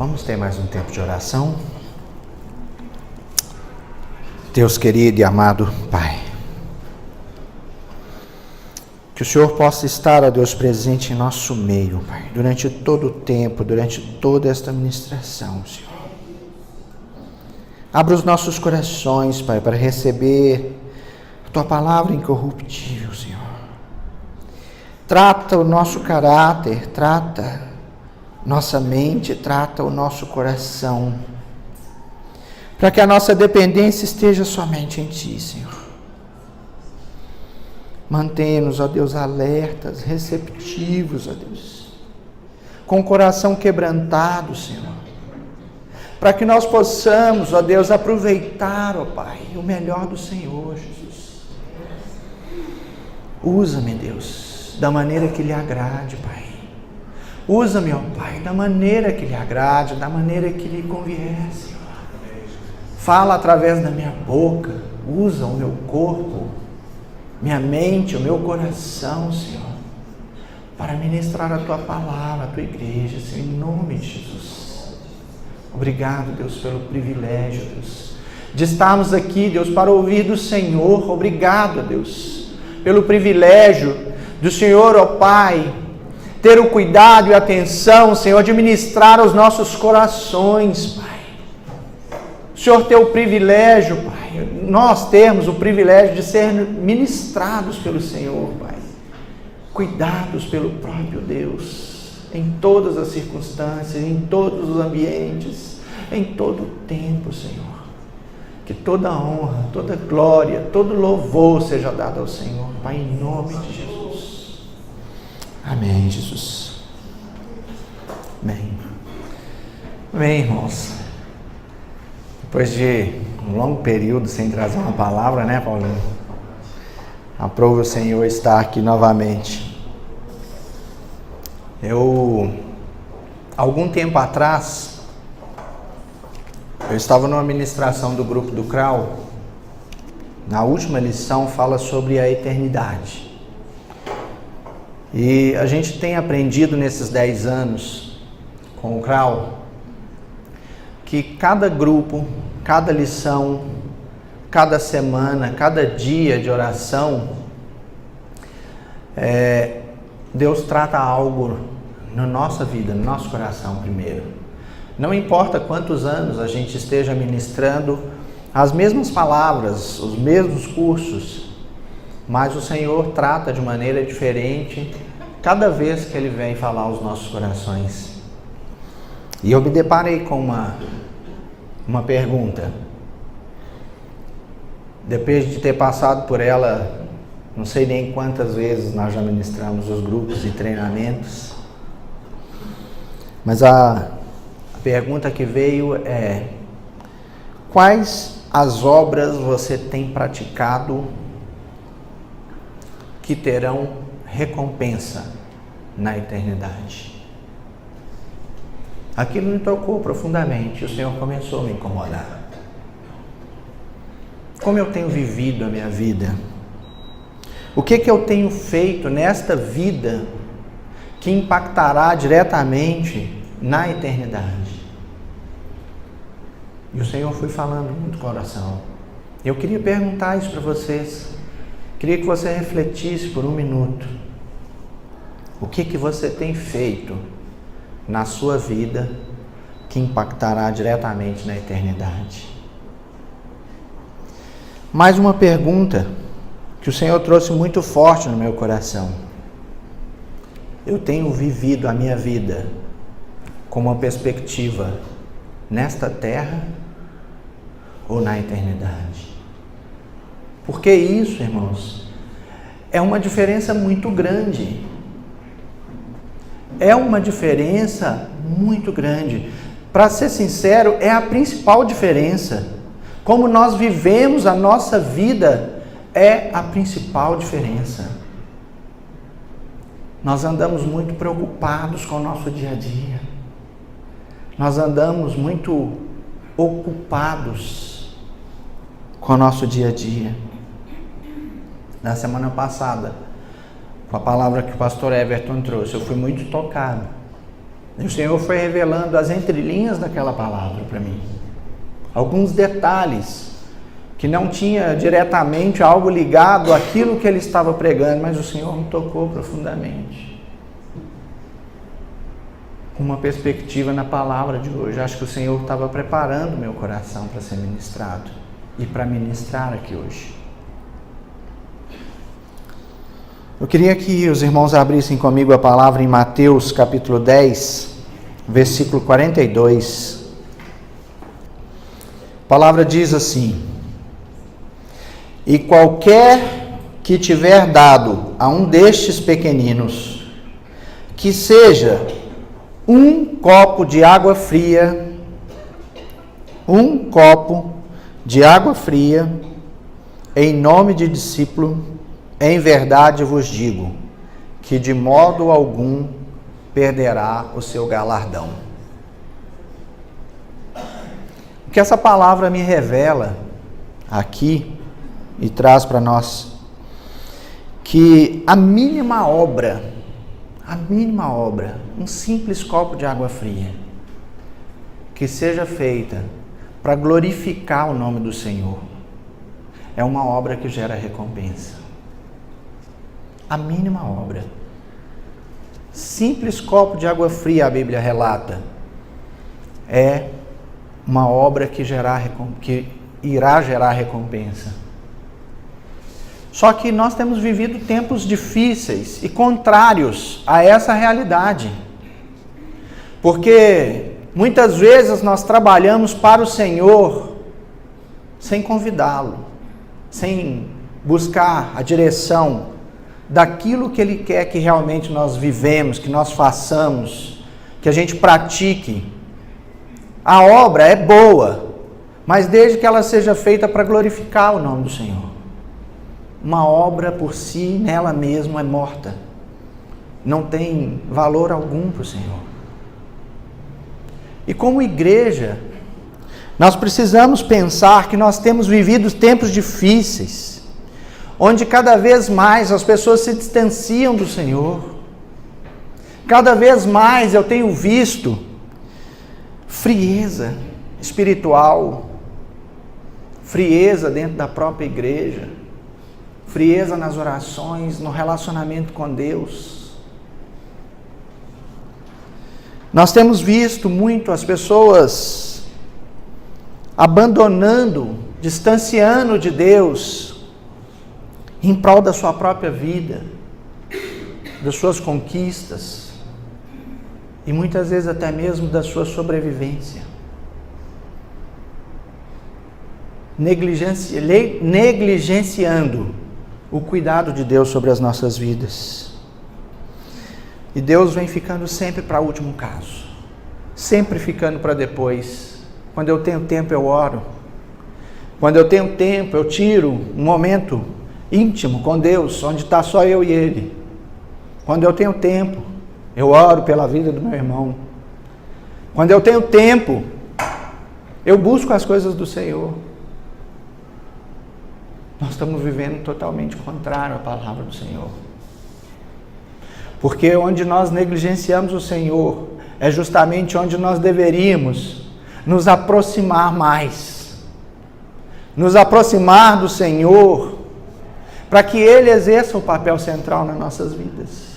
Vamos ter mais um tempo de oração. Deus querido e amado Pai, que o Senhor possa estar, ó Deus, presente em nosso meio, Pai, durante todo o tempo, durante toda esta ministração, Senhor. Abra os nossos corações, Pai, para receber a Tua palavra incorruptível, Senhor. Trata o nosso caráter, trata nossa mente, trata o nosso coração, para que a nossa dependência esteja somente em Ti, Senhor. Mantenha-nos, ó Deus, alertas, receptivos, ó Deus, com o coração quebrantado, Senhor, para que nós possamos, ó Deus, aproveitar, ó Pai, o melhor do Senhor, Jesus. Usa-me, Deus, da maneira que lhe agrade, Pai. Usa-me, ó Pai, da maneira que lhe agrade, da maneira que lhe convier, Senhor. Fala através da minha boca, usa o meu corpo, minha mente, o meu coração, Senhor, para ministrar a Tua palavra, a Tua igreja, Senhor, em nome de Jesus. Obrigado, Deus, pelo privilégio, Deus, de estarmos aqui, Deus, para ouvir do Senhor. Obrigado, Deus, pelo privilégio do Senhor, ó Pai, ter o cuidado e a atenção, Senhor, de ministrar aos nossos corações, Pai. O Senhor ter o privilégio, Pai, nós termos o privilégio de ser ministrados pelo Senhor, Pai, cuidados pelo próprio Deus, em todas as circunstâncias, em todos os ambientes, em todo o tempo, Senhor. Que toda honra, toda glória, todo louvor seja dado ao Senhor, Pai, em nome de Jesus. Amém, Jesus. Amém. Amém, irmãos. Depois de um longo período sem trazer uma palavra, né, Paulinho? Aprove o Senhor estar aqui novamente. Algum tempo atrás, eu estava numa ministração do grupo do CRAU. Na última lição fala sobre a eternidade. E a gente tem aprendido nesses 10 anos com o CRAU que cada grupo, cada lição, cada semana, cada dia de oração, Deus trata algo na nossa vida, no nosso coração primeiro. Não importa quantos anos a gente esteja ministrando as mesmas palavras, os mesmos cursos, mas o Senhor trata de maneira diferente cada vez que Ele vem falar aos nossos corações. E eu me deparei com uma pergunta. Depois de ter passado por ela, não sei nem quantas vezes nós já ministramos os grupos e treinamentos, mas a pergunta que veio é: quais as obras você tem praticado que terão recompensa na eternidade? Aquilo me tocou profundamente. O Senhor começou a me incomodar. Como eu tenho vivido a minha vida? O que eu tenho feito nesta vida que impactará diretamente na eternidade? E o Senhor foi falando muito com o coração. Eu queria perguntar isso para vocês. Queria que você refletisse por um minuto. O que você tem feito na sua vida que impactará diretamente na eternidade? Mais uma pergunta que o Senhor trouxe muito forte no meu coração. Eu tenho vivido a minha vida com uma perspectiva nesta terra ou na eternidade? Porque isso, irmãos, é uma diferença muito grande. É uma diferença muito grande. Para ser sincero, é a principal diferença. Como nós vivemos a nossa vida é a principal diferença. Nós andamos muito preocupados com o nosso dia a dia. Nós andamos muito ocupados com o nosso dia a dia. Na semana passada, com a palavra que o pastor Everton trouxe, eu fui muito tocado. E o Senhor foi revelando as entrelinhas daquela palavra para mim. Alguns detalhes que não tinha diretamente algo ligado àquilo que ele estava pregando, mas o Senhor me tocou profundamente. Uma perspectiva na palavra de hoje. Acho que o Senhor estava preparando meu coração para ser ministrado e para ministrar aqui hoje. Eu queria que os irmãos abrissem comigo a palavra em Mateus capítulo 10, versículo 42. A palavra diz assim: e qualquer que tiver dado a um destes pequeninos, que seja um copo de água fria, em nome de discípulo, em verdade vos digo, que de modo algum perderá o seu galardão. O que essa palavra me revela aqui e traz para nós, que a mínima obra, um simples copo de água fria, que seja feita para glorificar o nome do Senhor, é uma obra que gera recompensa. A mínima obra. Simples copo de água fria, a Bíblia relata, é uma obra que irá gerar recompensa. Só que nós temos vivido tempos difíceis e contrários a essa realidade. Porque muitas vezes nós trabalhamos para o Senhor sem convidá-lo, sem buscar a direção daquilo que Ele quer que realmente nós vivemos, que nós façamos, que a gente pratique. A obra é boa, mas desde que ela seja feita para glorificar o nome do Senhor. Uma obra por si, nela mesma, é morta. Não tem valor algum para o Senhor. E como igreja, nós precisamos pensar que nós temos vivido tempos difíceis, onde cada vez mais as pessoas se distanciam do Senhor. Cada vez mais eu tenho visto frieza espiritual, frieza dentro da própria igreja, frieza nas orações, no relacionamento com Deus. Nós temos visto muito as pessoas abandonando, distanciando de Deus, em prol da sua própria vida, das suas conquistas e muitas vezes até mesmo da sua sobrevivência. Negligenciando o cuidado de Deus sobre as nossas vidas. E Deus vem ficando sempre para o último caso, sempre ficando para depois. Quando eu tenho tempo eu oro, quando eu tenho tempo eu tiro um momento íntimo com Deus, onde está só eu e Ele. Quando eu tenho tempo, eu oro pela vida do meu irmão. Quando eu tenho tempo, eu busco as coisas do Senhor. Nós estamos vivendo totalmente contrário à palavra do Senhor. Porque onde nós negligenciamos o Senhor, é justamente onde nós deveríamos nos aproximar mais. Nos aproximar do Senhor, para que Ele exerça o papel central nas nossas vidas.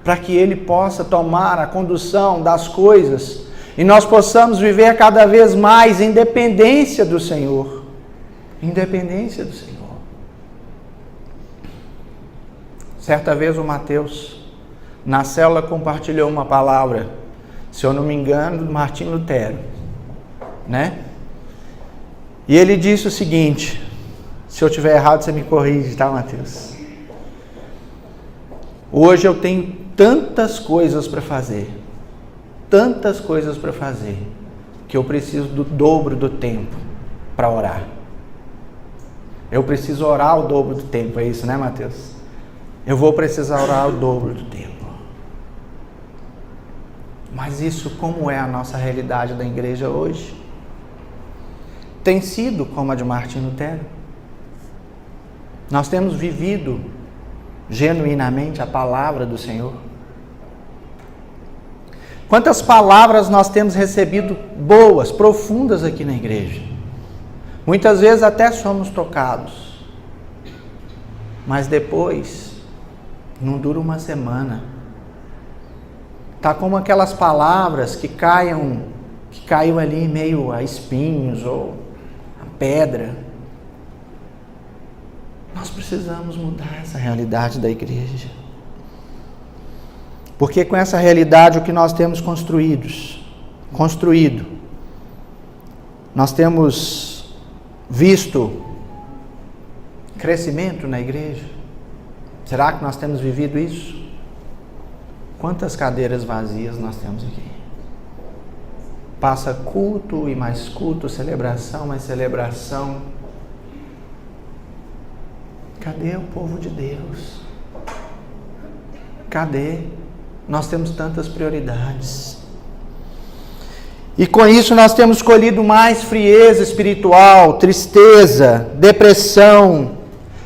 Para que Ele possa tomar a condução das coisas e nós possamos viver cada vez mais em dependência do Senhor. Independência do Senhor. Certa vez o Mateus, na célula, compartilhou uma palavra, se eu não me engano, do Martim Lutero, né? E ele disse o seguinte, se eu estiver errado você me corrige, tá, Mateus? Hoje eu tenho tantas coisas para fazer, que eu preciso do dobro do tempo para orar. Eu preciso orar o dobro do tempo, é isso, né, Mateus? Eu vou precisar orar o dobro do tempo. Mas isso, como é a nossa realidade da igreja hoje? Tem sido como a de Martim Lutero? Nós temos vivido genuinamente a palavra do Senhor? Quantas palavras nós temos recebido boas, profundas aqui na igreja. Muitas vezes até somos tocados. Mas depois, não dura uma semana. Está como aquelas palavras que caiu ali meio a espinhos ou a pedra. Nós precisamos mudar essa realidade da igreja. Porque com essa realidade, o que nós temos construído, nós temos visto crescimento na igreja. Será que nós temos vivido isso? Quantas cadeiras vazias nós temos aqui? Passa culto e mais culto, celebração, mais celebração. Cadê o povo de Deus? Cadê? Nós temos tantas prioridades. E com isso nós temos colhido mais frieza espiritual, tristeza, depressão,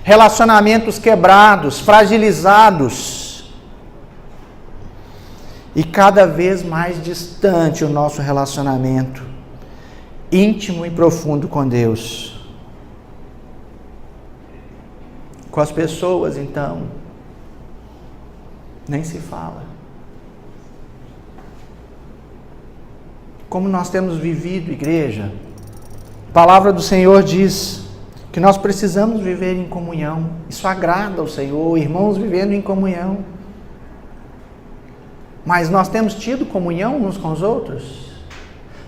relacionamentos quebrados, fragilizados. E cada vez mais distante o nosso relacionamento íntimo e profundo com Deus. Com as pessoas, então, nem se fala. Como nós temos vivido, igreja? A palavra do Senhor diz que nós precisamos viver em comunhão. Isso agrada ao Senhor, irmãos vivendo em comunhão. Mas nós temos tido comunhão uns com os outros?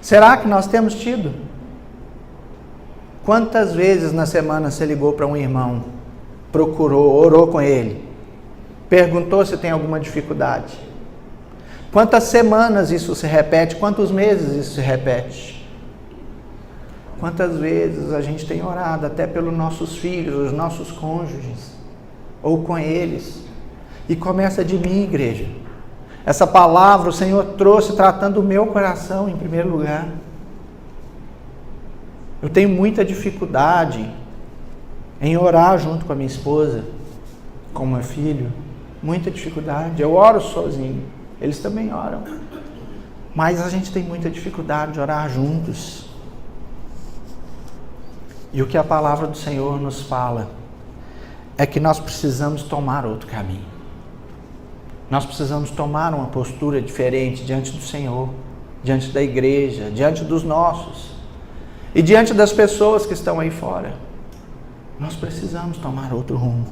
Será que nós temos tido? Quantas vezes na semana você ligou para um irmão, procurou, orou com ele, perguntou se tem alguma dificuldade? Quantas semanas isso se repete? Quantos meses isso se repete? Quantas vezes a gente tem orado até pelos nossos filhos, os nossos cônjuges, ou com eles? E começa de mim, igreja. Essa palavra o Senhor trouxe tratando o meu coração em primeiro lugar. Eu tenho muita dificuldade em orar junto com a minha esposa, com o meu filho. Muita dificuldade. Eu oro sozinho. Eles também oram. Mas a gente tem muita dificuldade de orar juntos. E o que a palavra do Senhor nos fala é que nós precisamos tomar outro caminho. Nós precisamos tomar uma postura diferente diante do Senhor, diante da igreja, diante dos nossos e diante das pessoas que estão aí fora. Nós precisamos tomar outro rumo.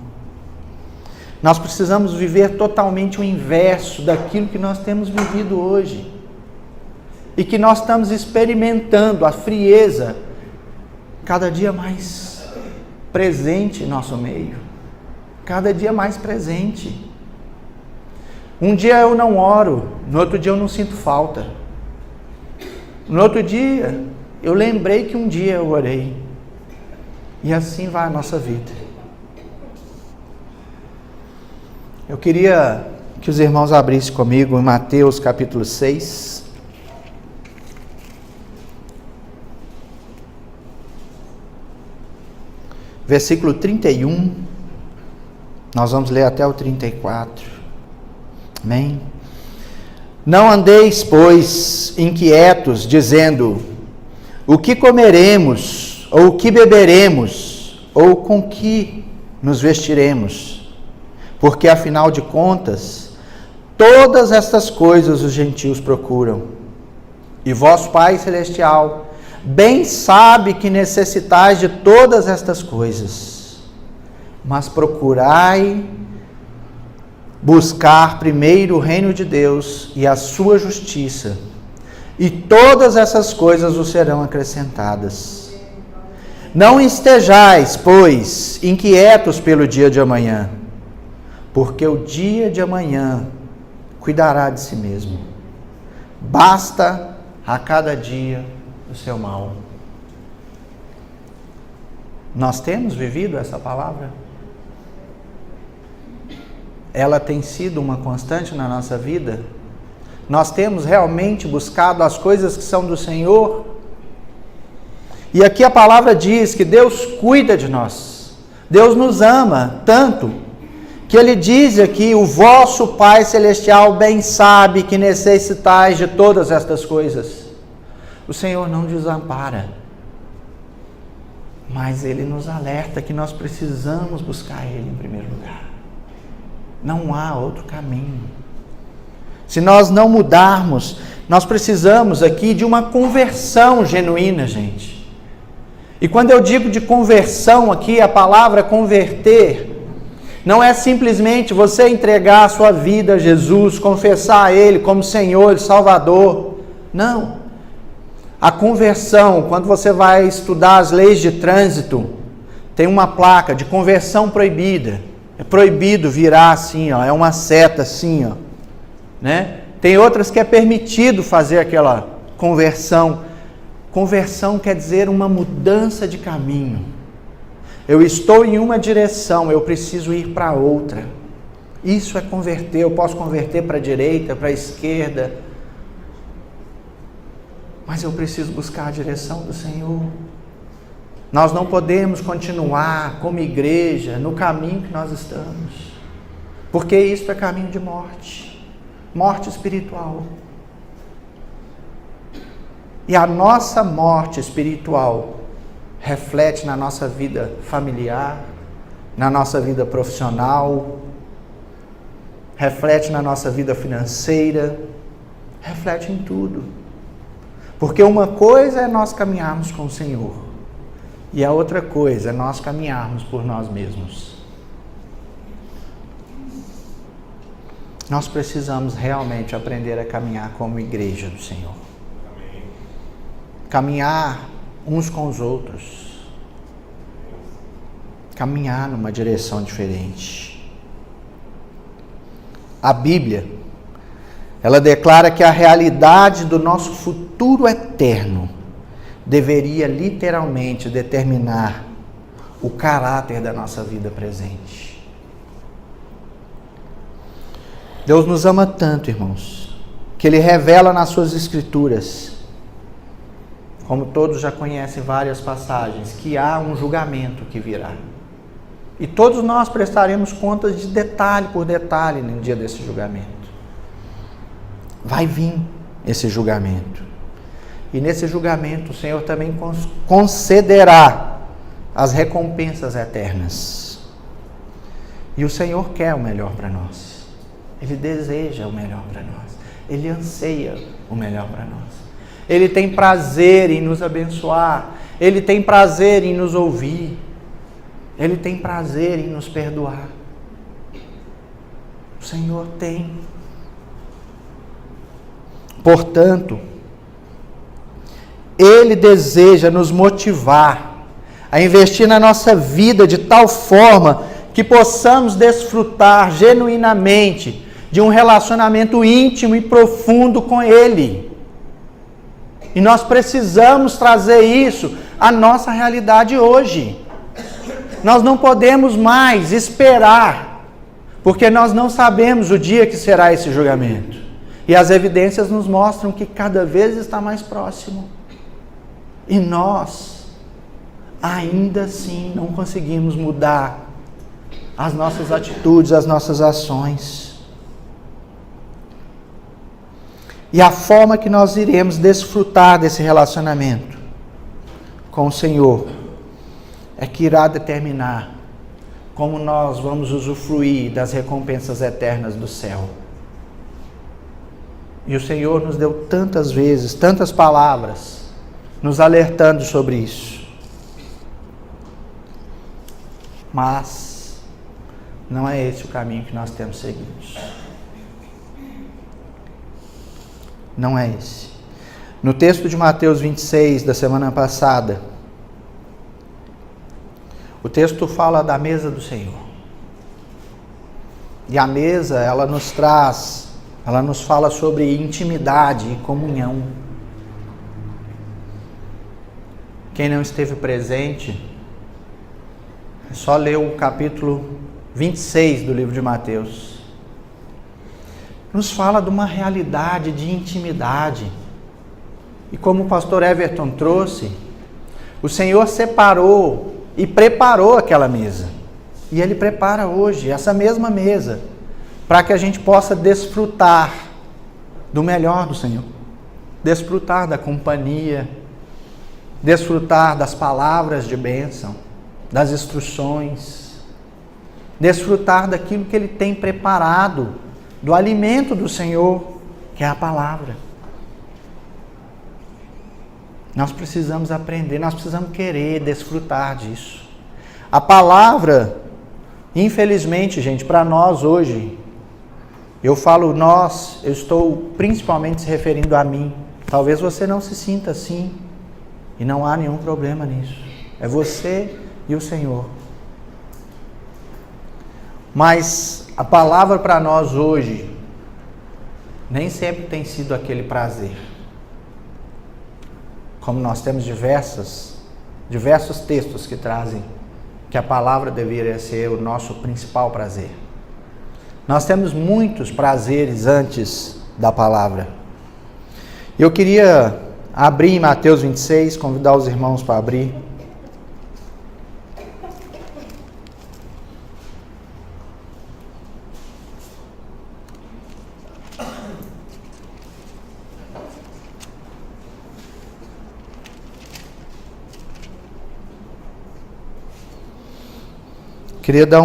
Nós precisamos viver totalmente o inverso daquilo que nós temos vivido hoje e que nós estamos experimentando a frieza cada dia mais presente em nosso meio, cada dia mais presente. Um dia eu não oro, no outro dia eu não sinto falta. No outro dia, eu lembrei que um dia eu orei. E assim vai a nossa vida. Eu queria que os irmãos abrissem comigo em Mateus capítulo 6. Versículo 31. Nós vamos ler até o 34. Amém? Não andeis, pois, inquietos, dizendo: o que comeremos, ou o que beberemos, ou com que nos vestiremos? Porque, afinal de contas, todas estas coisas os gentios procuram. E vosso Pai Celestial bem sabe que necessitais de todas estas coisas. Mas procurai buscar primeiro o reino de Deus e a sua justiça, e todas essas coisas vos serão acrescentadas. Não estejais, pois, inquietos pelo dia de amanhã, porque o dia de amanhã cuidará de si mesmo. Basta a cada dia o seu mal. Nós temos vivido essa palavra? Ela tem sido uma constante na nossa vida? Nós temos realmente buscado as coisas que são do Senhor? E aqui a palavra diz que Deus cuida de nós. Deus nos ama tanto que ele diz aqui: o vosso Pai Celestial bem sabe que necessitais de todas estas coisas. O Senhor não desampara, mas Ele nos alerta que nós precisamos buscar Ele em primeiro lugar. Não há outro caminho. Se nós não mudarmos, nós precisamos aqui de uma conversão genuína, gente. E quando eu digo de conversão aqui, a palavra converter não é simplesmente você entregar a sua vida a Jesus, confessar a Ele como Senhor e Salvador. Não. A conversão, quando você vai estudar as leis de trânsito, tem uma placa de conversão proibida. É proibido virar assim, ó, é uma seta assim, ó, né? Tem outras que é permitido fazer aquela conversão. Conversão quer dizer uma mudança de caminho. Eu estou em uma direção, eu preciso ir para outra. Isso é converter. Eu posso converter para a direita, para a esquerda, mas eu preciso buscar a direção do Senhor. Nós não podemos continuar como igreja no caminho que nós estamos, porque isso é caminho de morte, morte espiritual. E a nossa morte espiritual reflete na nossa vida familiar, na nossa vida profissional, reflete na nossa vida financeira, reflete em tudo. Porque uma coisa é nós caminharmos com o Senhor, e a outra coisa é nós caminharmos por nós mesmos. Nós precisamos realmente aprender a caminhar como igreja do Senhor. Caminhar uns com os outros. Caminhar numa direção diferente. A Bíblia, ela declara que a realidade do nosso futuro eterno deveria literalmente determinar o caráter da nossa vida presente. Deus nos ama tanto, irmãos, que Ele revela nas suas Escrituras, como todos já conhecem várias passagens, que há um julgamento que virá. E todos nós prestaremos contas de detalhe por detalhe no dia desse julgamento. Vai vir esse julgamento. E nesse julgamento o Senhor também concederá as recompensas eternas. E o Senhor quer o melhor para nós. Ele deseja o melhor para nós. Ele anseia o melhor para nós. Ele tem prazer em nos abençoar. Ele tem prazer em nos ouvir. Ele tem prazer em nos perdoar. O Senhor tem. Portanto, Ele deseja nos motivar a investir na nossa vida de tal forma que possamos desfrutar genuinamente de um relacionamento íntimo e profundo com Ele. E nós precisamos trazer isso à nossa realidade hoje. Nós não podemos mais esperar, porque nós não sabemos o dia que será esse julgamento. E as evidências nos mostram que cada vez está mais próximo. E nós, ainda assim, não conseguimos mudar as nossas atitudes, as nossas ações. E a forma que nós iremos desfrutar desse relacionamento com o Senhor é que irá determinar como nós vamos usufruir das recompensas eternas do céu. E o Senhor nos deu tantas vezes, tantas palavras, nos alertando sobre isso. Mas não é esse o caminho que nós temos seguido. Não é esse. No texto de Mateus 26, da semana passada, o texto fala da mesa do Senhor. E a mesa, ela nos fala sobre intimidade e comunhão. Quem não esteve presente, é só ler o capítulo 26 do livro de Mateus. Nos fala de uma realidade de intimidade. E como o pastor Everton trouxe, o Senhor separou e preparou aquela mesa. E Ele prepara hoje essa mesma mesa para que a gente possa desfrutar do melhor do Senhor. Desfrutar da companhia, desfrutar das palavras de bênção, das instruções, desfrutar daquilo que Ele tem preparado, do alimento do Senhor, que é a palavra. Nós precisamos aprender, nós precisamos querer desfrutar disso. A palavra, infelizmente, gente, para nós hoje, eu falo nós, eu estou principalmente se referindo a mim. Talvez você não se sinta assim, e não há nenhum problema nisso. É você e o Senhor. Mas a palavra para nós hoje, nem sempre tem sido aquele prazer. Como nós temos diversos textos que trazem que a palavra deveria ser o nosso principal prazer. Nós temos muitos prazeres antes da palavra. Eu queria abrir em Mateus 26, convidar os irmãos para abrir. Queria dar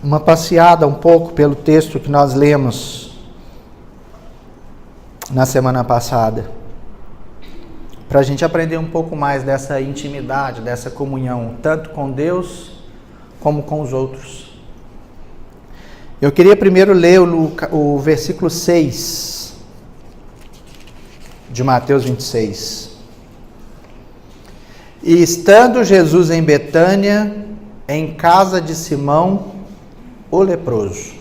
uma passeada um pouco pelo texto que nós lemos na semana passada, para a gente aprender um pouco mais dessa intimidade, dessa comunhão, tanto com Deus como com os outros. Eu queria primeiro ler o versículo 6 de Mateus 26. E estando Jesus em Betânia, em casa de Simão, o leproso.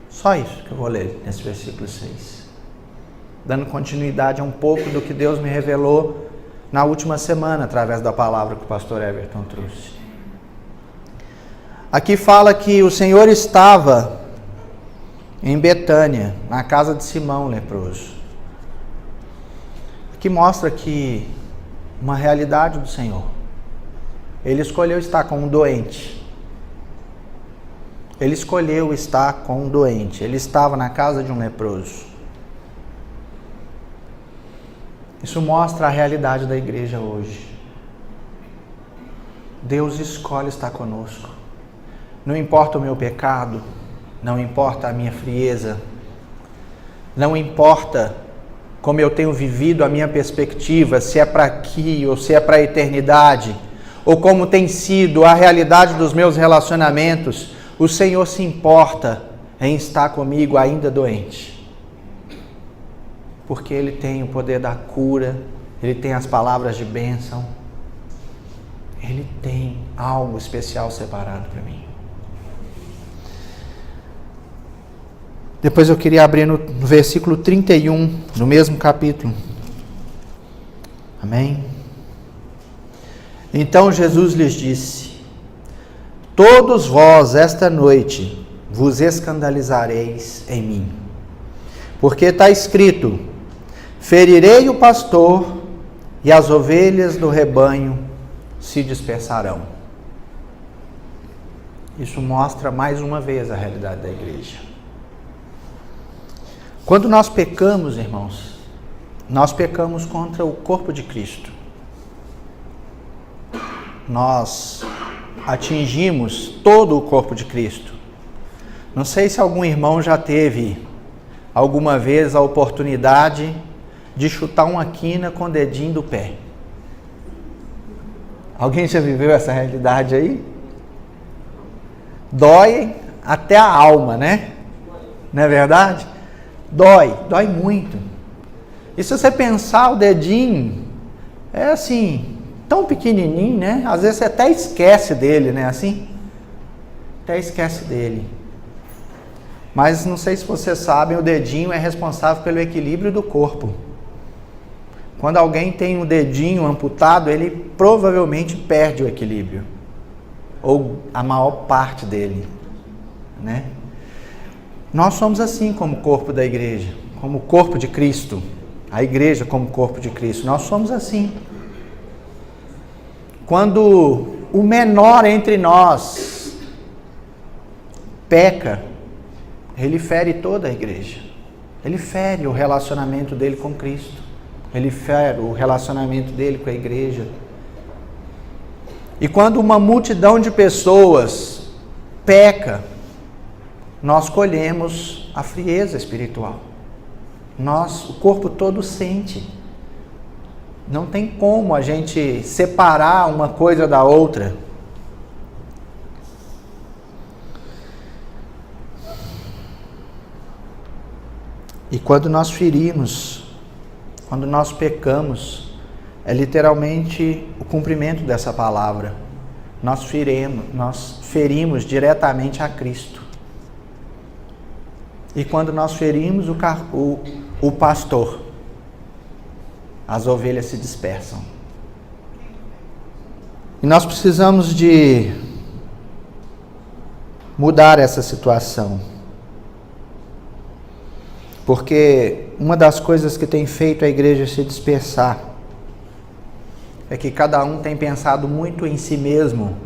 Só isso que eu vou ler nesse versículo 6. Dando continuidade a um pouco do que Deus me revelou na última semana, através da palavra que o pastor Everton trouxe. Aqui fala que o Senhor estava em Betânia, na casa de Simão, leproso. Aqui mostra que uma realidade do Senhor. Ele escolheu estar com um doente. Ele escolheu estar com um doente. Ele estava na casa de um leproso. Isso mostra a realidade da igreja hoje. Deus escolhe estar conosco. Não importa o meu pecado, não importa a minha frieza, não importa como eu tenho vivido a minha perspectiva, se é para aqui ou se é para a eternidade, ou como tem sido a realidade dos meus relacionamentos, o Senhor se importa em estar comigo ainda doente. Porque Ele tem o poder da cura, Ele tem as palavras de bênção, Ele tem algo especial separado para mim. Depois eu queria abrir no versículo 31, no mesmo capítulo. Amém? Então Jesus lhes disse: todos vós esta noite vos escandalizareis em mim, porque está escrito: ferirei o pastor e as ovelhas do rebanho se dispersarão. Isso mostra mais uma vez a realidade da igreja. Quando nós pecamos, irmãos, nós pecamos contra o corpo de Cristo. Nós atingimos todo o corpo de Cristo. Não sei se algum irmão já teve alguma vez a oportunidade de chutar uma quina com o dedinho do pé. Alguém já viveu essa realidade aí? Dói até a alma, né? Não é verdade? Dói muito. E se você pensar, o dedinho é assim, tão pequenininho, né? Às vezes você até esquece dele, né? Assim, até esquece dele. Mas não sei se vocês sabem, o dedinho é responsável pelo equilíbrio do corpo. Quando alguém tem o dedinho amputado, ele provavelmente perde o equilíbrio, ou a maior parte dele, né? Nós somos assim como corpo da igreja, como corpo de Cristo. A igreja como corpo de Cristo, nós somos assim. Quando o menor entre nós peca, ele fere toda a igreja. Ele fere o relacionamento dele com Cristo. Ele fere o relacionamento dele com a igreja. E quando uma multidão de pessoas peca, nós colhemos a frieza espiritual. O corpo todo sente. Não tem como a gente separar uma coisa da outra. E quando nós ferimos, quando nós pecamos, é literalmente o cumprimento dessa palavra. Nós ferimos diretamente a Cristo. E quando nós ferimos o pastor, as ovelhas se dispersam. E nós precisamos de mudar essa situação. Porque uma das coisas que tem feito a igreja se dispersar é que cada um tem pensado muito em si mesmo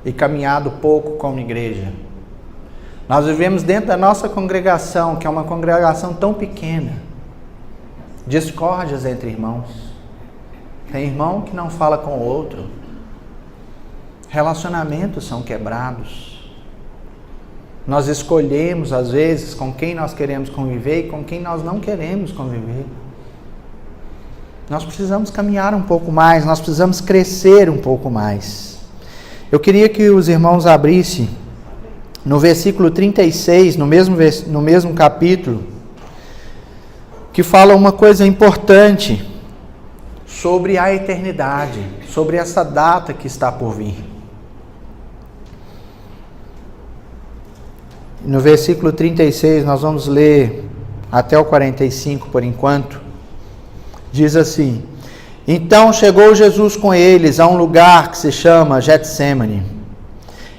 e caminhado pouco como igreja. Nós vivemos dentro da nossa congregação, que é uma congregação tão pequena, discórdias entre irmãos. Tem irmão que não fala com o outro. Relacionamentos são quebrados. Nós escolhemos, às vezes, com quem nós queremos conviver e com quem nós não queremos conviver. Nós precisamos caminhar um pouco mais, nós precisamos crescer um pouco mais. Eu queria que os irmãos abrissem no versículo 36, no mesmo capítulo, que fala uma coisa importante sobre a eternidade, sobre essa data que está por vir. No versículo 36, nós vamos ler até o 45 por enquanto. Diz assim: Então chegou Jesus com eles a um lugar que se chama Getsêmani,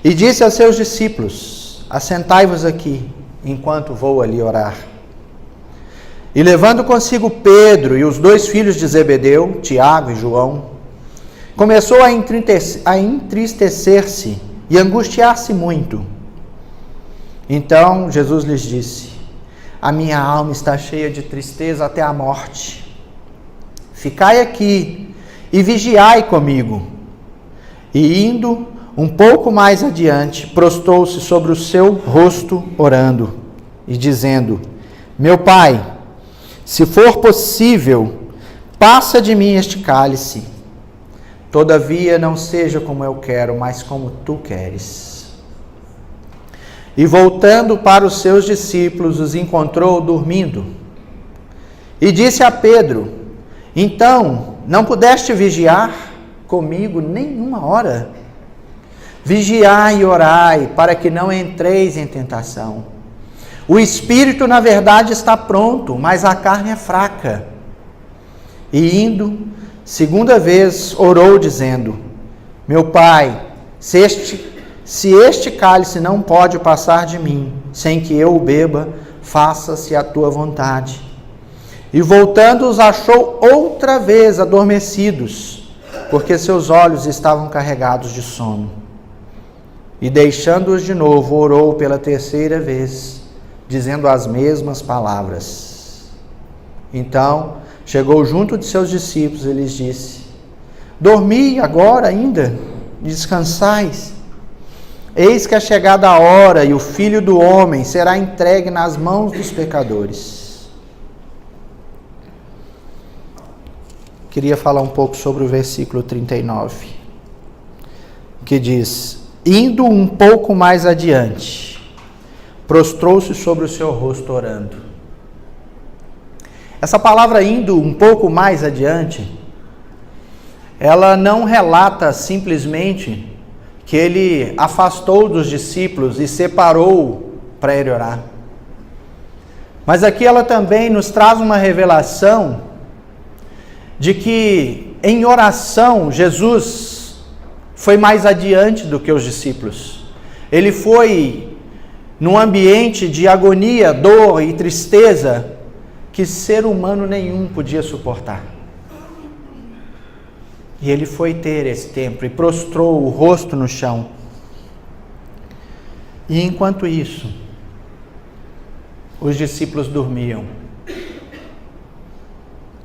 e disse aos seus discípulos: Assentai-vos aqui, enquanto vou ali orar. E levando consigo Pedro e os 2 filhos de Zebedeu, Tiago e João, começou a entristecer-se e angustiar-se muito. Então Jesus lhes disse: A minha alma está cheia de tristeza até a morte. Ficai aqui e vigiai comigo. E indo um pouco mais adiante, prostrou-se sobre o seu rosto, orando e dizendo: Meu Pai, se for possível, passa de mim este cálice. Todavia não seja como eu quero, mas como tu queres. E voltando para os seus discípulos, os encontrou dormindo. E disse a Pedro: Então, não pudeste vigiar comigo nenhuma hora? Vigiai e orai, para que não entreis em tentação. O espírito, na verdade, está pronto, mas a carne é fraca. E indo, segunda vez, orou, dizendo: Meu Pai, se este cálice não pode passar de mim, sem que eu o beba, faça-se a tua vontade. E voltando, os achou outra vez adormecidos, porque seus olhos estavam carregados de sono. E deixando-os de novo, orou pela 3ª vez, dizendo as mesmas palavras. Então, chegou junto de seus discípulos e lhes disse: Dormi agora ainda? Descansais? Eis que é chegada a hora, e o Filho do Homem será entregue nas mãos dos pecadores. Queria falar um pouco sobre o versículo 39, que diz: Indo um pouco mais adiante, prostrou-se sobre o seu rosto orando. Essa palavra indo um pouco mais adiante, ela não relata simplesmente que ele afastou dos discípulos e separou para ele orar. Mas aqui ela também nos traz uma revelação de que em oração Jesus foi mais adiante do que os discípulos. Ele foi num ambiente de agonia, dor e tristeza que ser humano nenhum podia suportar. E ele foi ter esse tempo e prostrou o rosto no chão. E enquanto isso, os discípulos dormiam.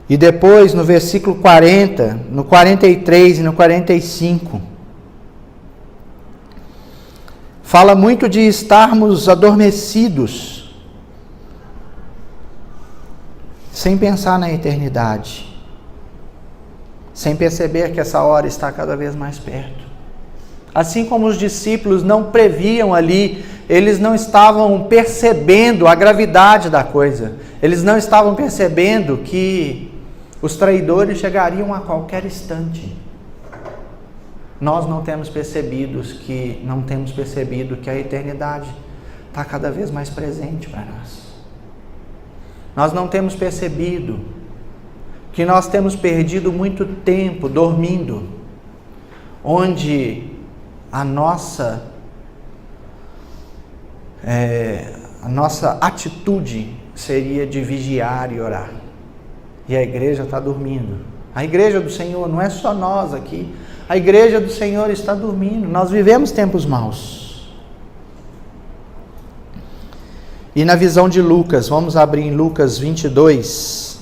E depois, no versículo 40, no 43 e no 45, fala muito de estarmos adormecidos, sem pensar na eternidade, sem perceber que essa hora está cada vez mais perto. Assim como os discípulos não previam ali, eles não estavam percebendo a gravidade da coisa, eles não estavam percebendo que os traidores chegariam a qualquer instante. Nós não temos percebido que a eternidade está cada vez mais presente para nós. Nós não temos percebido que nós temos perdido muito tempo dormindo, onde a nossa atitude seria de vigiar e orar. E a igreja está dormindo. A igreja do Senhor, não é só nós aqui, a igreja do Senhor está dormindo. Nós vivemos tempos maus. E na visão de Lucas, vamos abrir em Lucas 22,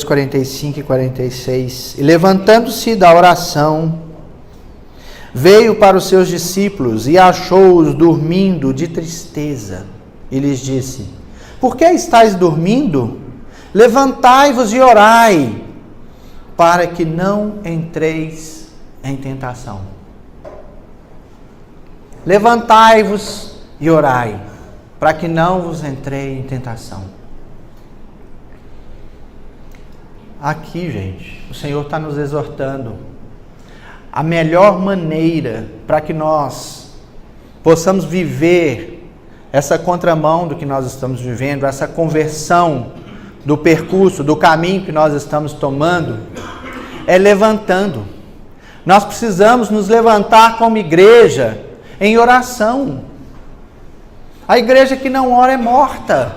45 e 46. E levantando-se da oração, veio para os seus discípulos e achou-os dormindo de tristeza. E lhes disse: por que estáis dormindo? Levantai-vos e orai, para que não entreis em tentação. Levantai-vos e orai, para que não vos entrei em tentação. Aqui, gente, o Senhor está nos exortando. A melhor maneira para que nós possamos viver essa contramão do que nós estamos vivendo, essa conversão do percurso, do caminho que nós estamos tomando, é levantando. Nós precisamos nos levantar como igreja em oração. A igreja que não ora é morta.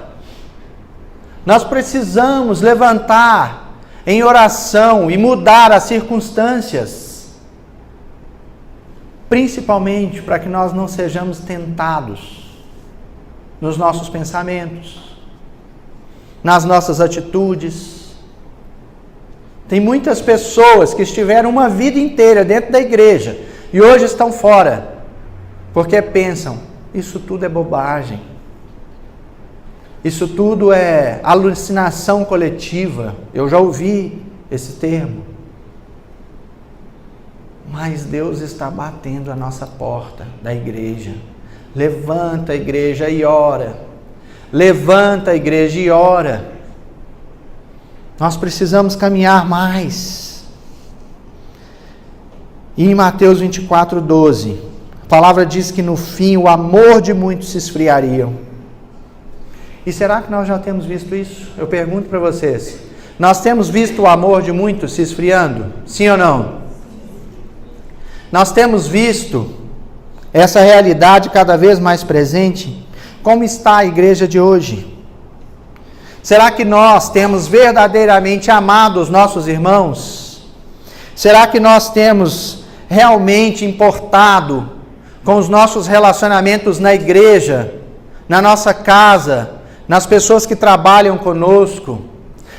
Nós precisamos levantar em oração e mudar as circunstâncias, principalmente para que nós não sejamos tentados nos nossos pensamentos, nas nossas atitudes. Tem muitas pessoas que estiveram uma vida inteira dentro da igreja e hoje estão fora, porque pensam, isso tudo é bobagem, isso tudo é alucinação coletiva. Eu já ouvi esse termo. Mas Deus está batendo a nossa porta da igreja. Levanta a igreja e ora. Levanta a igreja e ora. Nós precisamos caminhar mais. E em Mateus 24:12, a palavra diz que no fim o amor de muitos se esfriaria. E será que nós já temos visto isso? Eu pergunto para vocês. Nós temos visto o amor de muitos se esfriando? Sim ou não? Nós temos visto essa realidade cada vez mais presente? Como está a igreja de hoje? Será que nós temos verdadeiramente amado os nossos irmãos? Será que nós temos realmente importado com os nossos relacionamentos na igreja, na nossa casa, nas pessoas que trabalham conosco?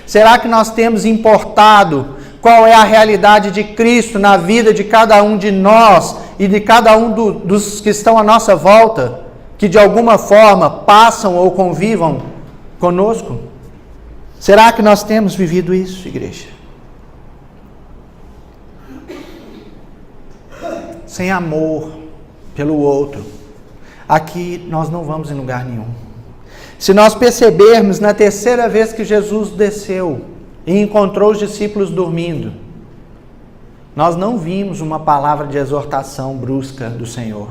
Será que nós temos importado qual é a realidade de Cristo na vida de cada um de nós e de cada um dos que estão à nossa volta, que de alguma forma passam ou convivam conosco? Será que nós temos vivido isso, igreja? Sem amor pelo outro, aqui nós não vamos em lugar nenhum. Se nós percebermos, na terceira vez que Jesus desceu e encontrou os discípulos dormindo, nós não vimos uma palavra de exortação brusca do Senhor.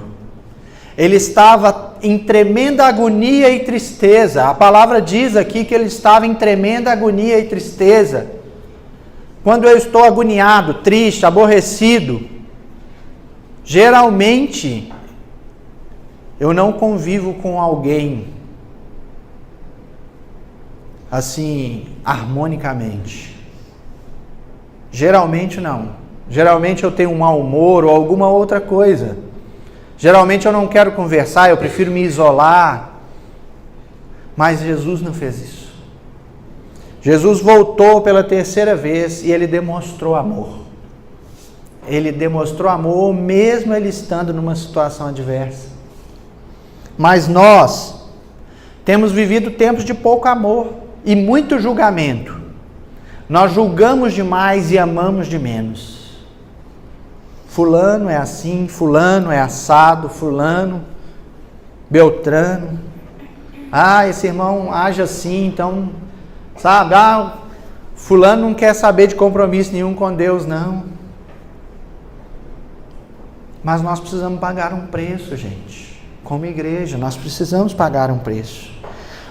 Ele estava em tremenda agonia e tristeza. A palavra diz aqui que ele estava em tremenda agonia e tristeza. Quando eu estou agoniado, triste, aborrecido, geralmente eu não convivo com alguém assim, harmonicamente. Geralmente não. Geralmente eu tenho um mau humor ou alguma outra coisa. Geralmente eu não quero conversar, eu prefiro me isolar. Mas Jesus não fez isso. Jesus voltou pela terceira vez e ele demonstrou amor. Ele demonstrou amor mesmo ele estando numa situação adversa. Mas nós temos vivido tempos de pouco amor e muito julgamento. Nós julgamos demais e amamos de menos. Fulano é assim, fulano é assado, fulano, beltrano. Esse irmão age assim, então, sabe? Fulano não quer saber de compromisso nenhum com Deus, não. Mas nós precisamos pagar um preço, gente. Como igreja, nós precisamos pagar um preço.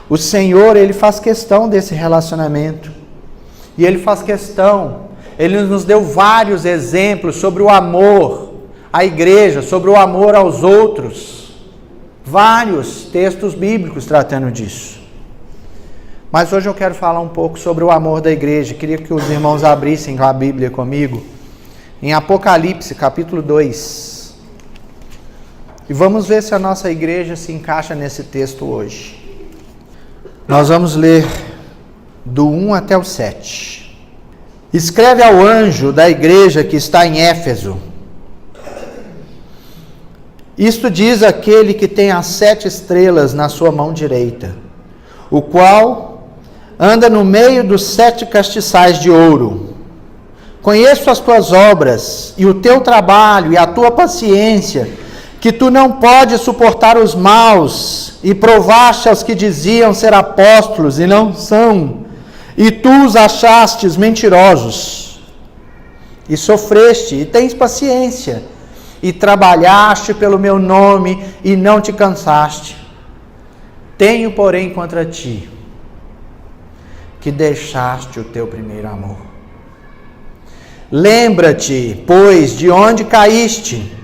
O Senhor, Ele faz questão desse relacionamento. E Ele faz questão. Ele nos deu vários exemplos sobre o amor à igreja, sobre o amor aos outros. Vários textos bíblicos tratando disso. Mas hoje eu quero falar um pouco sobre o amor da igreja. Queria que os irmãos abrissem a Bíblia comigo. Em Apocalipse, capítulo 2. E vamos ver se a nossa igreja se encaixa nesse texto hoje. Nós vamos ler do 1 até o 7. Escreve ao anjo da igreja que está em Éfeso. Isto diz aquele que tem as 7 estrelas na sua mão direita, o qual anda no meio dos 7 castiçais de ouro. Conheço as tuas obras, e o teu trabalho, e a tua paciência, que tu não podes suportar os maus, e provaste aos que diziam ser apóstolos, e não são, e tu os achastes mentirosos, e sofreste, e tens paciência, e trabalhaste pelo meu nome, e não te cansaste. Tenho, porém, contra ti, que deixaste o teu primeiro amor. Lembra-te, pois, de onde caíste,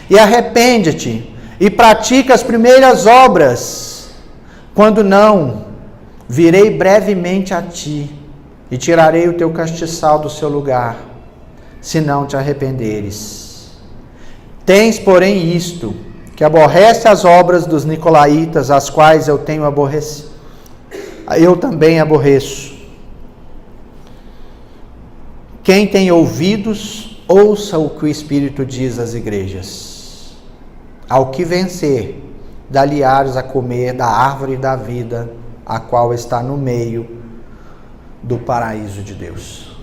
e arrepende-te, e pratica as primeiras obras. Quando não, virei brevemente a ti, e tirarei o teu castiçal do seu lugar, se não te arrependeres. Tens, porém, isto, que aborrece as obras dos nicolaítas, as quais eu tenho aborrecido. Eu também aborreço. Quem tem ouvidos, ouça o que o Espírito diz às igrejas. Ao que vencer, dá-lhe-ás a comer da árvore da vida, a qual está no meio do paraíso de Deus.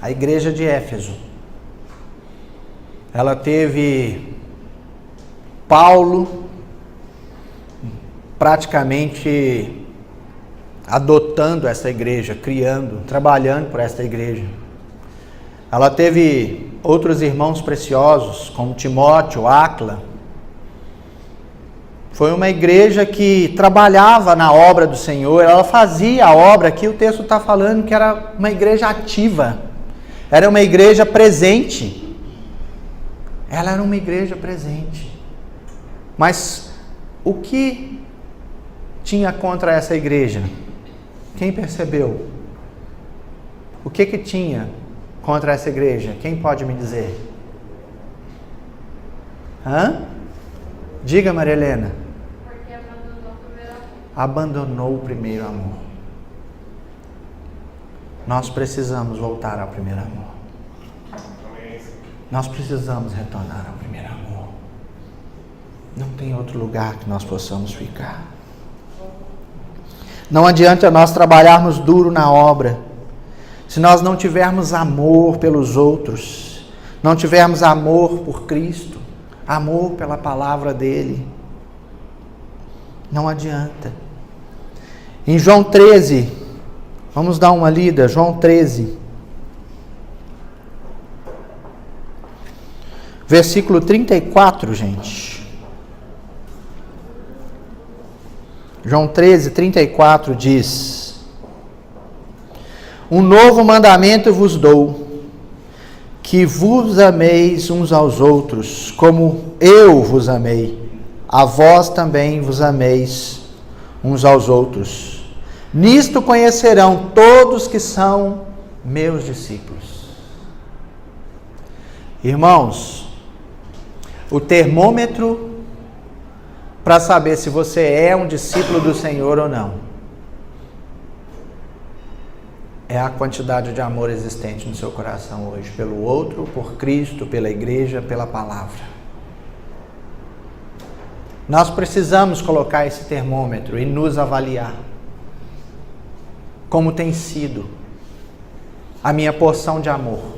A igreja de Éfeso, ela teve Paulo praticamente adotando essa igreja, criando, trabalhando por essa igreja. Ela teve outros irmãos preciosos, como Timóteo, Áquila. Foi uma igreja que trabalhava na obra do Senhor, ela fazia a obra, aqui o texto está falando que era uma igreja ativa, era uma igreja presente. Ela era uma igreja presente. Mas o que tinha contra essa igreja? Quem percebeu? O que tinha contra essa igreja? Quem pode me dizer? Diga, Maria Helena. Porque abandonou o primeiro amor. Abandonou o primeiro amor. Nós precisamos voltar ao primeiro amor. Nós precisamos retornar ao primeiro amor. Não tem outro lugar que nós possamos ficar. Não adianta nós trabalharmos duro na obra, se nós não tivermos amor pelos outros, não tivermos amor por Cristo, amor pela palavra dele. Não adianta. Em João 13, vamos dar uma lida, João 13. Versículo 34, gente. João 13, 34 diz: Um novo mandamento vos dou, que vos ameis uns aos outros, como eu vos amei. A vós também vos ameis uns aos outros. Nisto conhecerão todos que são meus discípulos. Irmãos, O termômetro para saber se você é um discípulo do Senhor ou não é a quantidade de amor existente no seu coração hoje, pelo outro, por Cristo, pela igreja, pela palavra. Nós precisamos colocar esse termômetro e nos avaliar. Como tem sido a minha porção de amor?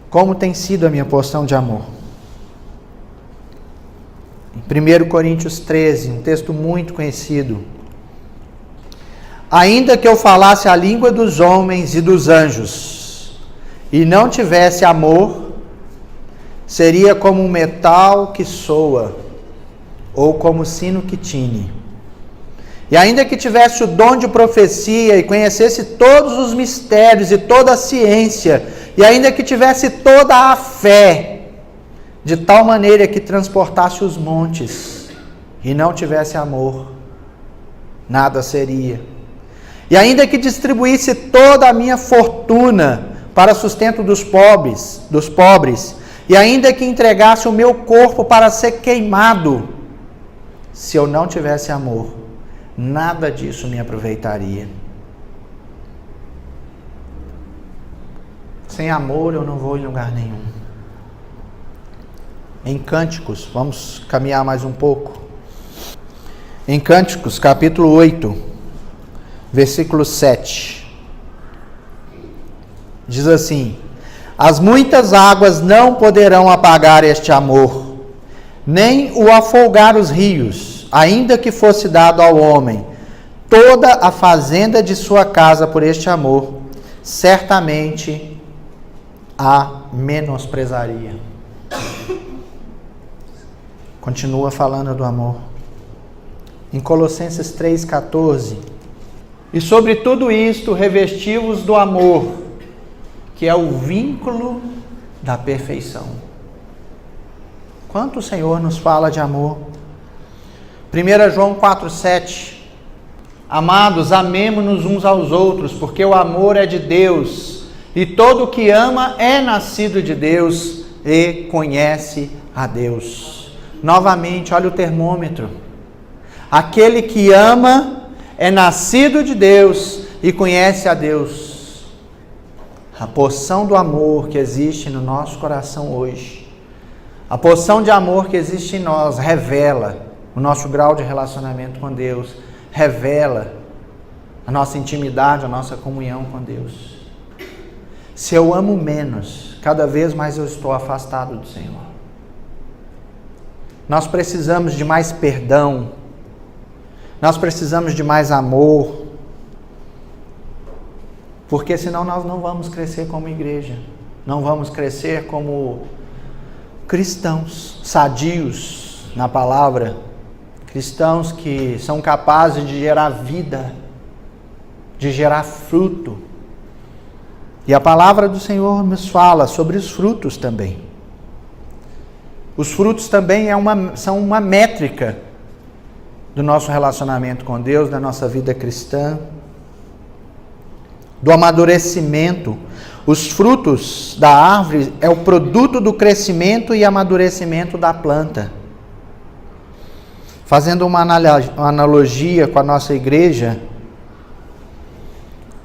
Como tem sido a minha porção de amor? Em 1 Coríntios 13, um texto muito conhecido. Ainda que eu falasse a língua dos homens e dos anjos, e não tivesse amor, seria como um metal que soa, ou como sino que tine. E ainda que tivesse o dom de profecia e conhecesse todos os mistérios e toda a ciência, e ainda que tivesse toda a fé, de tal maneira que transportasse os montes, e não tivesse amor, nada seria. E ainda que distribuísse toda a minha fortuna para sustento dos pobres, e ainda que entregasse o meu corpo para ser queimado, se eu não tivesse amor, nada disso me aproveitaria. Sem amor eu não vou em lugar nenhum. Em Cânticos, vamos caminhar mais um pouco. Em Cânticos, capítulo 8, versículo 7. Diz assim: as muitas águas não poderão apagar este amor, nem o afogar os rios, ainda que fosse dado ao homem toda a fazenda de sua casa por este amor, certamente a menosprezaria. Continua falando do amor. Em Colossenses 3,14. E sobre tudo isto, revesti-vos do amor, que é o vínculo da perfeição. Quanto o Senhor nos fala de amor. 1 João 4,7. Amados, amemo-nos uns aos outros, porque o amor é de Deus, e todo o que ama é nascido de Deus e conhece a Deus. Novamente, olha o termômetro. Aquele que ama é nascido de Deus e conhece a Deus. A porção do amor que existe no nosso coração hoje, a porção de amor que existe em nós, revela o nosso grau de relacionamento com Deus, revela a nossa intimidade, a nossa comunhão com Deus. Se eu amo menos, cada vez mais eu estou afastado do Senhor. Nós precisamos de mais perdão, nós precisamos de mais amor, porque senão nós não vamos crescer como igreja, não vamos crescer como cristãos sadios na palavra, cristãos que são capazes de gerar vida, de gerar fruto. E a palavra do Senhor nos fala sobre os frutos também. Os frutos também são uma métrica do nosso relacionamento com Deus, da nossa vida cristã, do amadurecimento. Os frutos da árvore é o produto do crescimento e amadurecimento da planta. Fazendo uma analogia com a nossa igreja,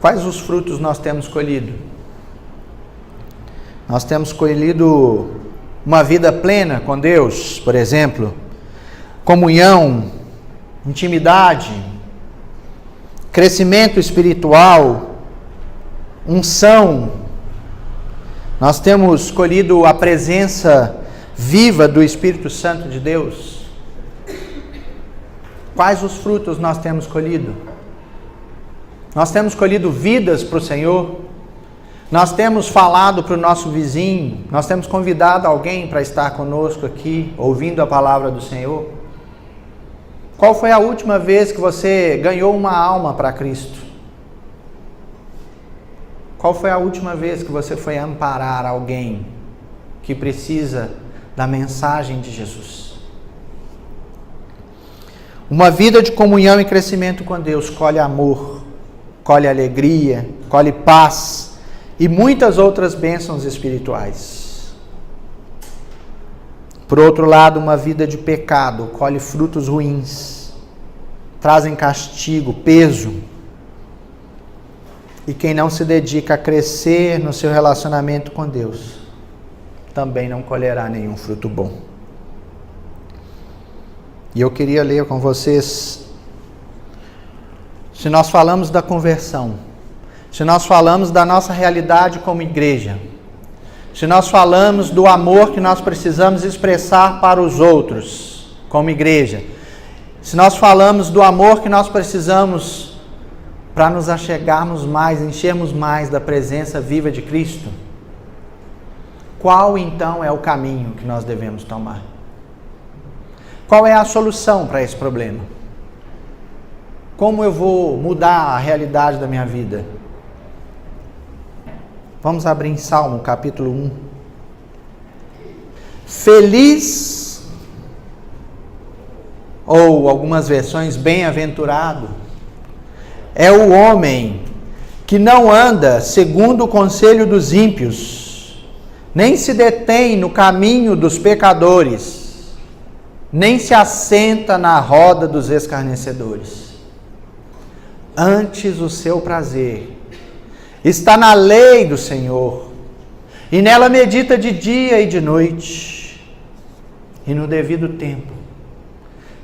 quais os frutos nós temos colhido? Nós temos colhido uma vida plena com Deus, por exemplo, comunhão, intimidade, crescimento espiritual, unção. Nós temos colhido a presença viva do Espírito Santo de Deus. Quais os frutos nós temos colhido? Nós temos colhido vidas para o Senhor. Nós temos falado para o nosso vizinho. Nós temos convidado alguém para estar conosco aqui, ouvindo a palavra do Senhor. Qual foi a última vez que você ganhou uma alma para Cristo? Qual foi a última vez que você foi amparar alguém que precisa da mensagem de Jesus? Uma vida de comunhão e crescimento com Deus colhe amor, colhe alegria, colhe paz e muitas outras bênçãos espirituais. Por outro lado, uma vida de pecado colhe frutos ruins, trazem castigo, peso. E quem não se dedica a crescer no seu relacionamento com Deus, também não colherá nenhum fruto bom. E eu queria ler com vocês, se nós falamos da conversão, se nós falamos da nossa realidade como igreja, se nós falamos do amor que nós precisamos expressar para os outros como igreja, se nós falamos do amor que nós precisamos para nos achegarmos mais, enchermos mais da presença viva de Cristo, qual então é o caminho que nós devemos tomar? Qual é a solução para esse problema? Como eu vou mudar a realidade da minha vida? Vamos abrir em Salmo, capítulo 1. Feliz, ou algumas versões, bem-aventurado, é o homem que não anda segundo o conselho dos ímpios, nem se detém no caminho dos pecadores, nem se assenta na roda dos escarnecedores. Antes o seu prazer está na lei do Senhor, e nela medita de dia e de noite, e no devido tempo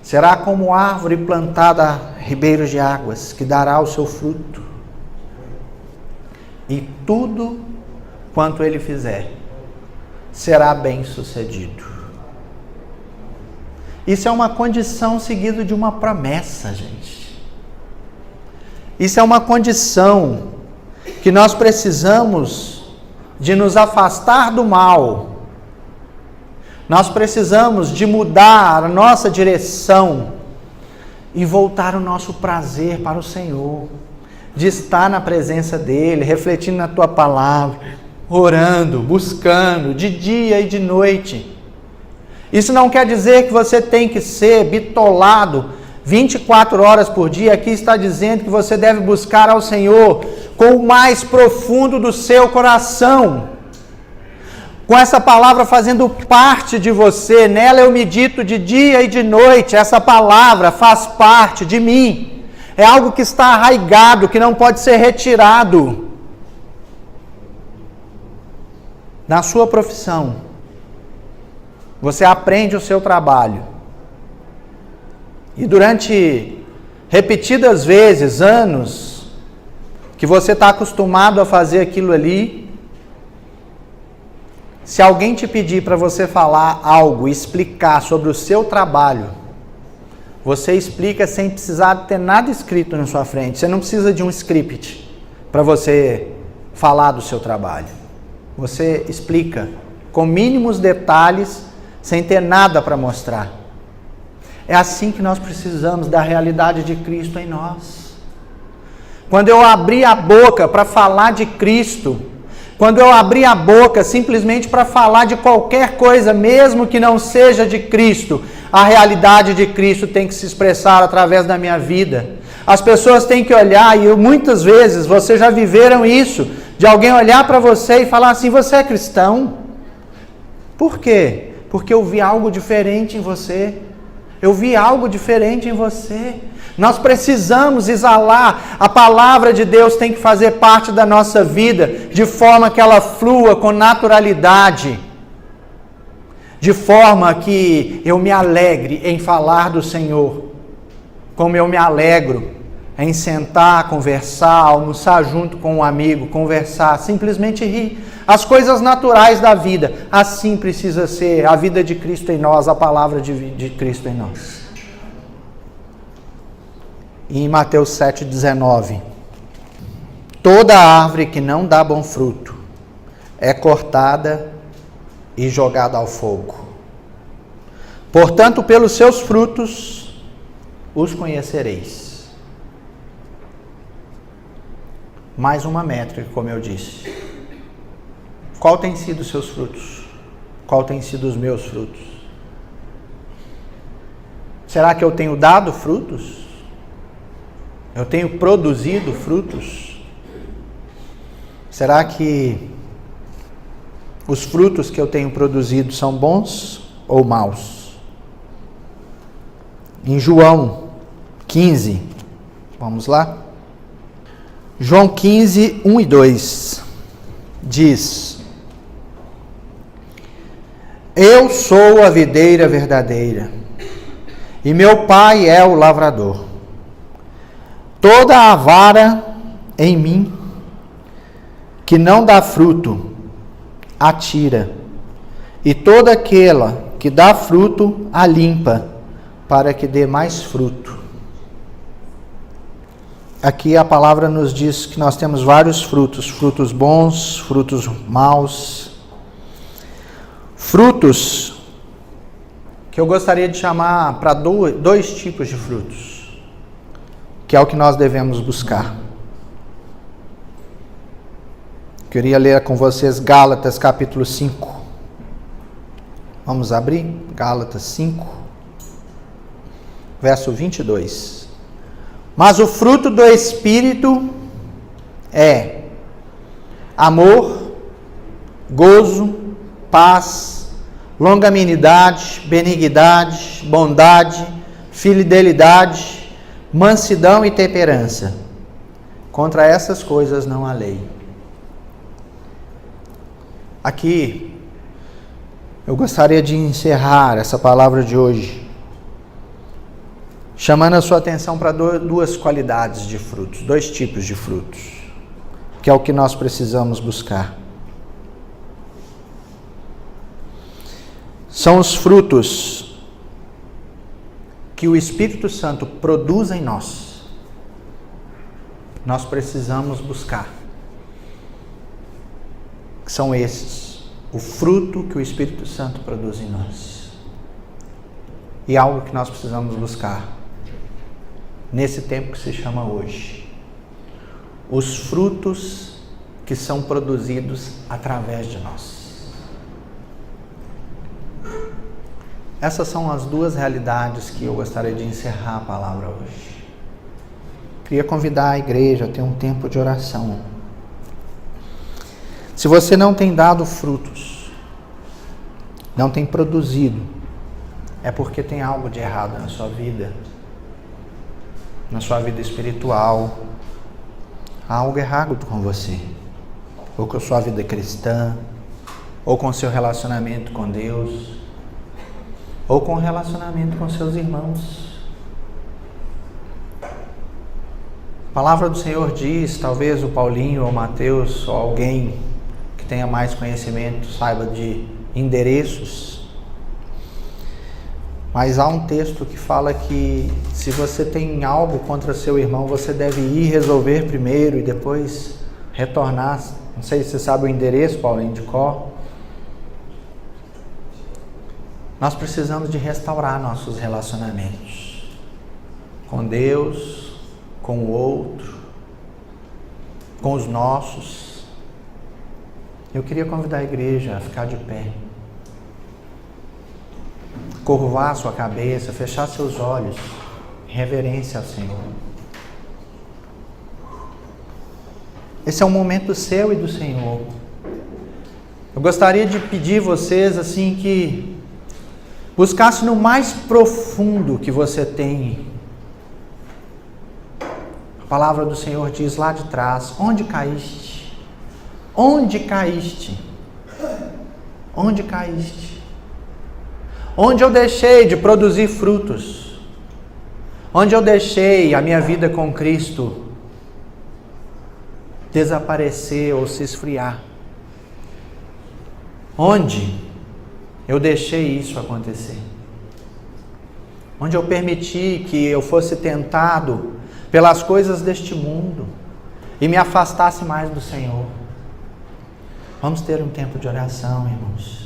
será como árvore plantada a ribeiros de águas, que dará o seu fruto, e tudo quanto ele fizer será bem sucedido. Isso é uma condição seguida de uma promessa, gente. Isso é uma condição que nós precisamos de nos afastar do mal. Nós precisamos de mudar a nossa direção e voltar o nosso prazer para o Senhor, de estar na presença dEle, refletindo na Tua palavra, orando, buscando, de dia e de noite. Isso não quer dizer que você tem que ser bitolado 24 horas por dia. Aqui está dizendo que você deve buscar ao Senhor com o mais profundo do seu coração, com essa palavra fazendo parte de você. Nela eu medito de dia e de noite. Essa palavra faz parte de mim. É algo que está arraigado, que não pode ser retirado. Na sua profissão, você aprende o seu trabalho. E durante repetidas vezes, anos, que você está acostumado a fazer aquilo ali, se alguém te pedir para você falar algo, explicar sobre o seu trabalho, você explica sem precisar ter nada escrito na sua frente. Você não precisa de um script para você falar do seu trabalho. Você explica com mínimos detalhes, sem ter nada para mostrar. É assim que nós precisamos da realidade de Cristo em nós. Quando eu abri a boca para falar de Cristo, quando eu abri a boca simplesmente para falar de qualquer coisa, mesmo que não seja de Cristo, a realidade de Cristo tem que se expressar através da minha vida. As pessoas têm que olhar, e muitas vezes vocês já viveram isso, de alguém olhar para você e falar assim: você é cristão? Por quê? Porque eu vi algo diferente em você. Eu vi algo diferente em você. Nós precisamos exalar. A palavra de Deus tem que fazer parte da nossa vida, de forma que ela flua com naturalidade. De forma que eu me alegre em falar do Senhor, como eu me alegro em sentar, conversar, almoçar junto com um amigo, conversar, simplesmente rir. As coisas naturais da vida. Assim precisa ser a vida de Cristo em nós, a palavra de Cristo em nós. E em Mateus 7,19: toda árvore que não dá bom fruto é cortada e jogada ao fogo. Portanto, pelos seus frutos os conhecereis. Mais uma métrica, como eu disse. Qual tem sido os seus frutos? Qual tem sido os meus frutos? Será que eu tenho dado frutos? Eu tenho produzido frutos? Será que os frutos que eu tenho produzido são bons? ou maus. Em João 15, vamos lá? João 15, 1 e 2, diz: Eu sou a videira verdadeira, e meu Pai é o lavrador. Toda a vara em mim que não dá fruto, atira, e toda aquela que dá fruto, a limpa, para que dê mais fruto. Aqui a palavra nos diz que nós temos vários frutos, frutos bons, frutos maus. Frutos que eu gostaria de chamar para dois tipos de frutos, que é o que nós devemos buscar. Queria ler com vocês Gálatas capítulo 5. Vamos abrir? Gálatas 5, verso 22. Mas o fruto do Espírito é amor, gozo, paz, longanimidade, benignidade, bondade, fidelidade, mansidão e temperança. Contra essas coisas não há lei. Aqui, eu gostaria de encerrar essa palavra de hoje, chamando a sua atenção para duas qualidades de frutos, dois tipos de frutos, que é o que nós precisamos buscar. São os frutos que o Espírito Santo produz em nós. Nós precisamos buscar. São esses, o fruto que o Espírito Santo produz em nós. E algo que nós precisamos buscar nesse tempo que se chama hoje. Os frutos que são produzidos através de nós. Essas são as duas realidades que eu gostaria de encerrar a palavra hoje. Queria convidar a igreja a ter um tempo de oração. Se você não tem dado frutos, não tem produzido, é porque tem algo de errado na sua vida espiritual. Há algo errado com você, ou com a sua vida cristã, ou com o seu relacionamento com Deus, ou com o relacionamento com seus irmãos. A palavra do Senhor diz, talvez o Paulinho ou o Mateus, ou alguém que tenha mais conhecimento, saiba de endereços. Mas há um texto que fala que se você tem algo contra seu irmão, você deve ir resolver primeiro e depois retornar. Não sei se você sabe o endereço, Paulinho, de cor. Nós precisamos de restaurar nossos relacionamentos com Deus, com o outro, com os nossos. Eu queria convidar a igreja a ficar de pé, curvar sua cabeça, fechar seus olhos, em reverência ao Senhor. Esse é um momento seu e do Senhor. Eu gostaria de pedir vocês assim que buscasse no mais profundo que você tem. A palavra do Senhor diz lá de trás: onde caíste? Onde caíste? Onde caíste? Onde eu deixei de produzir frutos? Onde eu deixei a minha vida com Cristo desaparecer ou se esfriar? Onde eu deixei isso acontecer? Onde eu permiti que eu fosse tentado pelas coisas deste mundo e me afastasse mais do Senhor? Vamos ter um tempo de oração, irmãos.